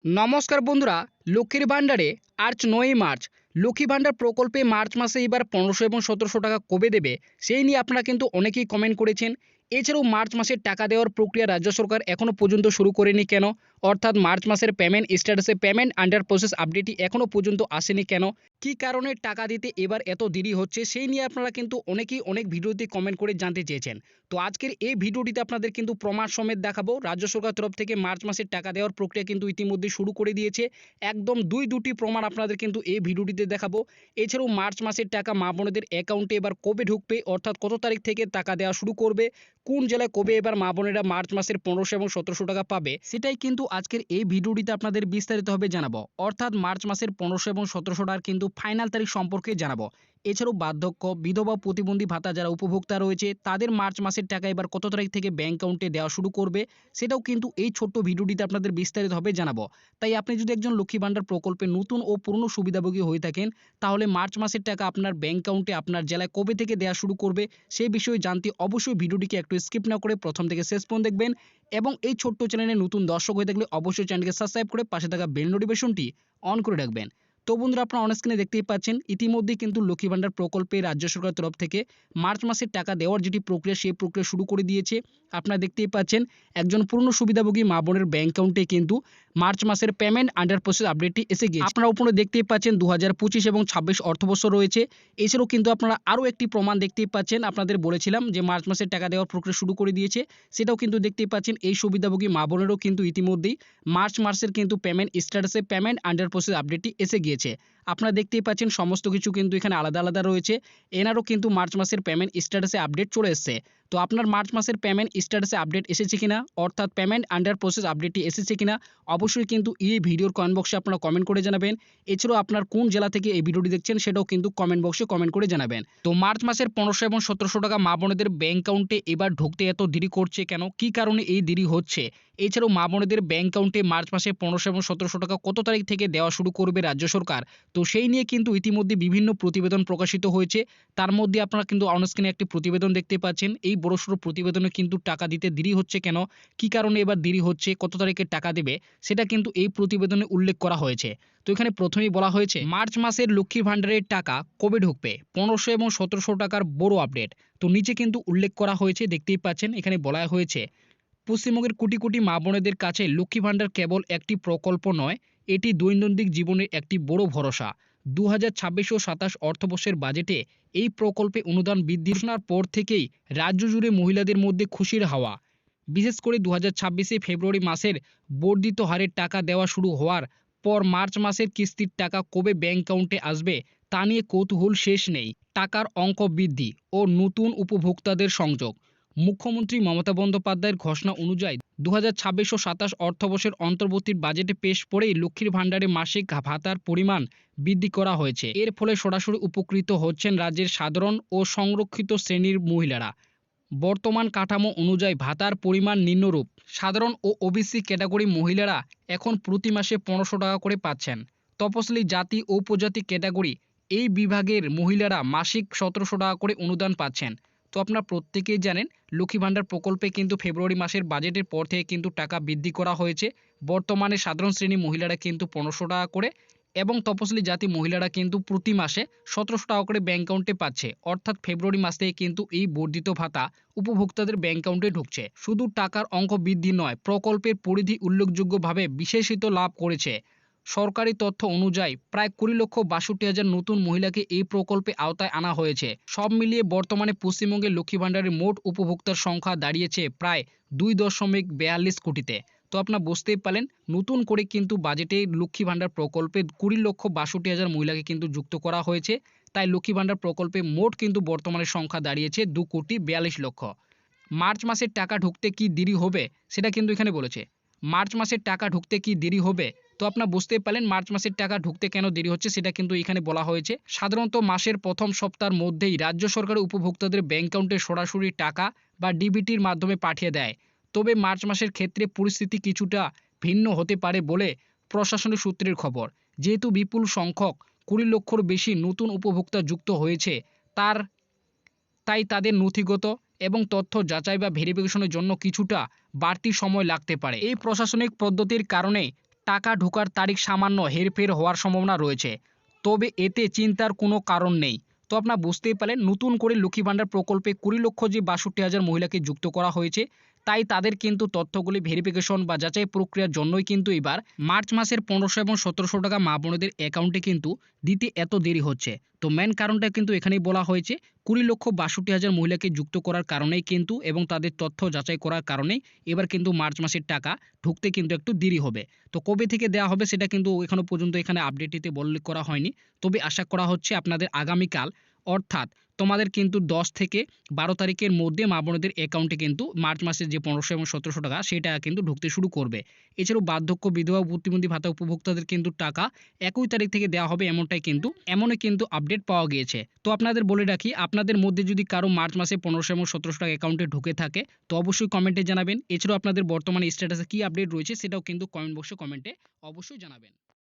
নমস্কার বন্ধুরা, লক্ষ্মীর ভাণ্ডারে আজ ৯ই মার্চ লক্ষ্মী ভাণ্ডার প্রকল্পে মার্চ মাসে এবার ১৫০০ এবং ১৭০০ টাকা কবে দেবে সেই নিয়ে আপনারা কিন্তু অনেকেই কমেন্ট করেছেন। এছাড়াও মার্চ মাসের টাকা দেওয়ার প্রক্রিয়া রাজ্য সরকার এখনও পর্যন্ত শুরু করেনি কেন, অর্থাৎ মার্চ মাসের পেমেন্ট স্ট্যাটাসে পেমেন্ট আন্ডার প্রসেস আপডেটটি এখনও পর্যন্ত আসেনি কেন, কী কারণে টাকা দিতে এবার এত দেরি হচ্ছে সেই নিয়ে আপনারা কিন্তু অনেকেই অনেক ভিডিওতে কমেন্ট করে জানতে চেয়েছেন। তো আজকের এই ভিডিওটিতে আপনাদের কিন্তু প্রমাণ সমেত দেখাবো রাজ্য সরকার তরফ থেকে মার্চ মাসের টাকা দেওয়ার প্রক্রিয়া কিন্তু ইতিমধ্যে শুরু করে দিয়েছে। একদম দুটি প্রমাণ আপনাদের কিন্তু এই ভিডিওটিতে দেখাবো। এছাড়াও মার্চ মাসের টাকা মা বোনেদের অ্যাকাউন্টে এবার কবে ঢুকবে, অর্থাৎ কত তারিখ থেকে টাকা দেওয়া শুরু করবে, কোন জেলায় কবে এবার মা বোনেরা মার্চ মাসের ১৫০০ এবং ১৭০০ টাকা পাবে, সেটাই কিন্তু আজকের এই ভিডিওটিতে আপনাদের বিস্তারিতভাবে জানাবো। অর্থাৎ মার্চ মাসের ১৫০০ এবং ১৭০০ টাকার কিন্তু ফাইনাল তারিখ সম্পর্কে জানাবো। এছাড়াও বার্ধক্য, বিধবা, প্রতিবন্ধী ভাতা যারা উপভোক্তা রয়েছে তাদের মার্চ মাসের টাকা এবার কত তারিখ থেকে ব্যাংক অ্যাকাউন্টে দেওয়া শুরু করবে সেটাও কিন্তু এই ছোট্ট ভিডিওটিতে আপনাদের বিস্তারিতভাবে জানাবো। তাই আপনি যদি একজন লক্ষ্মী ভাণ্ডার প্রকল্পে নতুন ও পুরনো সুবিধাভোগী হয়ে থাকেন তাহলে মার্চ মাসের টাকা আপনার ব্যাংক অ্যাকাউন্টে আপনার জেলায় কবে থেকে দেওয়া শুরু করবে সেই বিষয়ে জানতে অবশ্যই ভিডিওটিকে একটু স্কিপ না করে প্রথম থেকে শেষ পর্যন্ত দেখবেন। এবং এই ছোট্ট চ্যানেলে নতুন দর্শক হয়ে থাকলে অবশ্যই চ্যানেলকে সাবস্ক্রাইব করে পাশে থাকা বেল নোটিফিকেশনটি অন করে রাখবেন। তো বন্ধুরা, আপনারা অন স্ক্রিনে দেখতেই পাচ্ছেন ইতিমধ্যেই কিন্তু লক্ষ্মী ভাণ্ডার প্রকল্পে রাজ্য সরকারের তরফ থেকে মার্চ মাসের টাকা দেওয়ার যেটি প্রক্রিয়া সেই প্রক্রিয়া শুরু করে দিয়েছে। আপনারা দেখতেই পাচ্ছেন একজন পূর্ণ সুবিধাভোগী মা বোনের ব্যাংক অ্যাকাউন্টে কিন্তু মার্চ মাসের পেমেন্ট আন্ডার প্রসেস আপডেটটি এসে গিয়েছে। আপনারা উপরে দেখতেই পাচ্ছেন ২০২৫ এবং ২৬ অর্থবর্ষ রয়েছে। এছাড়াও কিন্তু আপনারা আরও একটি প্রমাণ দেখতেই পাচ্ছেন, আপনাদের বলেছিলাম যে মার্চ মাসের টাকা দেওয়ার প্রক্রিয়া শুরু করে দিয়েছে, সেটাও কিন্তু দেখতেই পাচ্ছেন এই সুবিধাভোগী মা বোনেরও কিন্তু ইতিমধ্যেই মার্চ মাসের কিন্তু পেমেন্ট স্ট্যাটাসে পেমেন্ট আন্ডার প্রসেস আপডেটটি এসে গিয়েছে। আপনারা দেখতেই পাচ্ছেন সমস্ত কিছু কিন্তু এখানে আলাদা আলাদা রয়েছে। এনারও কিন্তু মার্চ মাসের পেমেন্ট স্ট্যাটাসে আপডেট চলে এসেছে। তো আপনার মার্চ মাসের পেমেন্ট স্ট্যাটাসে আপডেট এসেছে কিনা, অর্থাৎ পেমেন্ট আন্ডার প্রসেস আপডেটটি এসেছে কিনা অবশ্যই কিন্তু এই ভিডিওর কমেন্ট বক্সে আপনারা কমেন্ট করে জানাবেন। এছাড়াও আপনার কোন জেলা থেকে এই ভিডিওটি দেখছেন সেটাও কিন্তু কমেন্ট বক্সে কমেন্ট করে জানাবেন। তো মার্চ মাসের ১৫০০ এবং ১৭০০ টাকা মা বোনেদের ব্যাংক অ্যাকাউন্টে এবার ঢুকতে এত দেরি করছে কেন, কী কারণে এই দেরি হচ্ছে, এছাড়াও মা বোনেদের ব্যাংক অ্যাকাউন্টে মার্চ মাসে ১৫০০ এবং ১৭০০ টাকা কত তারিখ থেকে দেওয়া শুরু করবে রাজ্য সরকার, তো সেই নিয়ে কিন্তু ইতিমধ্যে বিভিন্ন প্রতিবেদন প্রকাশিত হয়েছে। তার মধ্যে আপনারা কিন্তু অনস্ক্রিনে একটি প্রতিবেদন দেখতে পাচ্ছেন। এই বড়সড় প্রতিবেদনে কিন্তু টাকা দিতে দেরি হচ্ছে কেন, কী কারণে এবার দেরি হচ্ছে, কত তারিখে টাকা দেবে সেটা কিন্তু এই প্রতিবেদনে উল্লেখ করা হয়েছে। তো এখানে প্রথমেই বলা হয়েছে মার্চ মাসের লক্ষ্মী ভাণ্ডারের টাকা কবে ঢুকবে, ১৫০০ এবং ১৭০০ টাকার বড় আপডেট। তো নিচে কিন্তু উল্লেখ করা হয়েছে, দেখতেই পাচ্ছেন এখানে বলা হয়েছে পশ্চিমবঙ্গের কোটি কোটি মা বোনেদের কাছে লক্ষ্মী ভাণ্ডার কেবল একটি প্রকল্প নয়, এটি দৈনন্দিন জীবনের একটি বড় ভরসা। ২০২৬ ও ২৭ অর্থবর্ষের বাজেটে এই প্রকল্পে অনুদান বৃদ্ধি ঘোষণার পর থেকেই রাজ্য জুড়ে মহিলাদের মধ্যে খুশির হাওয়া। বিশেষ করে ২০২৬ ফেব্রুয়ারি মাসের বর্ধিত হারে টাকা দেওয়া শুরু হওয়ার পর মার্চ মাসের কিস্তির টাকা কবে ব্যাংক অ্যাকাউন্টে আসবে তা নিয়ে কৌতূহল শেষ নেই। টাকার অঙ্ক বৃদ্ধি ও নতুন উপভোক্তাদের সংযোগ। মুখ্যমন্ত্রী মমতা বন্দ্যোপাধ্যায়ের ঘোষণা অনুযায়ী ২০২৬ ও ২৭ অর্থবর্ষের অন্তর্বর্তী বাজেটে পেশ করেই লক্ষ্মীর ভাণ্ডারে মাসিক ভাতার পরিমাণ বৃদ্ধি করা হয়েছে। এর ফলে সরাসরি উপকৃত হচ্ছেন রাজ্যের সাধারণ ও সংরক্ষিত শ্রেণীর মহিলারা। বর্তমান কাঠামো অনুযায়ী ভাতার পরিমাণ নিম্নরূপ: সাধারণ ও ওবিসি ক্যাটাগরি মহিলারা এখন প্রতি মাসে ১৫০০ টাকা করে পাচ্ছেন। তপশিলি জাতি ও উপজাতি ক্যাটাগরি এই বিভাগের মহিলারা মাসিক ১৭০০ টাকা করে অনুদান পাচ্ছেন। তো আপনারা প্রত্যেকেই জানেন লক্ষ্মী ভাণ্ডার প্রকল্পে কিন্তু ফেব্রুয়ারি মাসের বাজেটের পর থেকে কিন্তু টাকা বৃদ্ধি করা হয়েছে। বর্তমানে সাধারণ শ্রেণীর মহিলারা কিন্তু ১৫০০ টাকা করে এবং তপশিলি জাতি মহিলারা কিন্তু প্রতি মাসে ১৭০০ টাকা করে ব্যাংক অ্যাকাউন্টে পাচ্ছে। অর্থাৎ ফেব্রুয়ারি মাস থেকে কিন্তু এই বর্ধিত ভাতা উপভোক্তাদের ব্যাংক অ্যাকাউন্টে ঢুকছে। শুধু টাকার অঙ্ক বৃদ্ধি নয়, প্রকল্পের পরিধি উল্লেখযোগ্যভাবে বিশেষিত লাভ করেছে। সরকারি তথ্য অনুযায়ী প্রায় ২০,৬২,০০০ নতুন মহিলাকে এই প্রকল্পে আওতায় আনা হয়েছে। সব মিলিয়ে বর্তমানে পশ্চিমবঙ্গের লক্ষ্মী ভাণ্ডারের মোট উপভোক্তার সংখ্যা দাঁড়িয়েছে প্রায় ২.৪২ কোটিতে। তো আপনারা বুঝতেই পারলেন নতুন করে কিন্তু বাজেটে লক্ষ্মী ভাণ্ডার প্রকল্পে ২০,৬২,০০০ মহিলাকে কিন্তু যুক্ত করা হয়েছে। তাই লক্ষ্মী ভাণ্ডার প্রকল্পে মোট কিন্তু বর্তমানে সংখ্যা দাঁড়িয়েছে ২,৪২,০০,০০০। মার্চ মাসের টাকা ঢুকতে কি দেরি হবে সেটা কিন্তু এখানে বলেছে। মার্চ মাসের টাকা ঢুকতে কি দেরি হবে, তো আপনারা বুঝতেই পারলেন মার্চ মাসের টাকা ঢুকতে কেন দেরি হচ্ছে সেটা কিন্তু এখানে বলা হয়েছে। সাধারণত মাসের প্রথম সপ্তাহের মধ্যেই রাজ্য সরকার উপভোক্তাদের ব্যাংক অ্যাকাউন্টে সরাসরি টাকা বা ডিবিটির মাধ্যমে পাঠিয়ে দেয়। তবে মার্চ মাসের ক্ষেত্রে পরিস্থিতি কিছুটা ভিন্ন হতে পারে বলে প্রশাসনিক সূত্রের খবর। যেহেতু বিপুল সংখ্যক ২০ লক্ষর বেশি নতুন উপভোক্তা যুক্ত হয়েছে তাই তাদের নথিগত এবং তথ্য যাচাই বা ভেরিফিকেশনের জন্য কিছুটা বাড়তি সময় লাগতে পারে। এই প্রশাসনিক পদ্ধতির কারণে টাকা ঢোকার তারিখ সামান্য হেরফের হওয়ার সম্ভাবনা রয়েছে, তবে এতে চিন্তার কোনো কারণ নেই। তো আপনারা বুঝতেই পারলেন, নতুন করে লক্ষ্মী ভাণ্ডার প্রকল্পে 20,62,000 মহিলাকে যুক্ত করা হয়েছে। তাই তাদের কিন্তু তথ্যগুলি ভেরিফিকেশন বা যাচাই প্রক্রিয়ার জন্যই কিন্তু এবার মার্চ মাসের 1500 এবং 1700 টাকা মা বোনেদের অ্যাকাউন্টে কিন্তু দিতে এত দেরি হচ্ছে। তো মেন কারণটা কিন্তু এখানেই বলা হয়েছে, 20,62,000 মহিলাকে যুক্ত করার কারণেই কিন্তু এবং তাদের তথ্য যাচাই করার কারণেই এবার কিন্তু মার্চ মাসের টাকা ঢুকতে কিন্তু একটু দেরি হবে। তো কবে থেকে দেওয়া হবে সেটা কিন্তু এখনো পর্যন্ত এখানে আপডেটটিতে উল্লেখ করা হয়নি। তবে আশা করা হচ্ছে আপনাদের আগামীকাল, অর্থাৎ তোমাদের কিন্তু 10 থেকে 12 তারিখের মধ্যে মা বোনেদের অ্যাকাউন্টে কিন্তু মার্চ মাসের যে 1500 এবং 1700 টাকা সেই টাকা কিন্তু ঢুকতে শুরু করবে। এছাড়াও বার্ধক্য, বিধবা, প্রতিবন্ধী ভাতা উপভোক্তাদের কিন্তু টাকা 1 তারিখ থেকে দেওয়া হবে, এমনই কিন্তু আপডেট পাওয়া গিয়েছে। তো আপনাদের বলে রাখি, আপনাদের মধ্যে যদি কারো মার্চ মাসে 1500 এবং 1700 টাকা অ্যাকাউন্টে ঢুকে থাকে তো অবশ্যই কমেন্টে জানাবেন। এছাড়াও আপনাদের বর্তমানে স্ট্যাটাসে কি আপডেট রয়েছে সেটাও কিন্তু কমেন্ট বক্সে কমেন্টে অবশ্যই জানাবেন।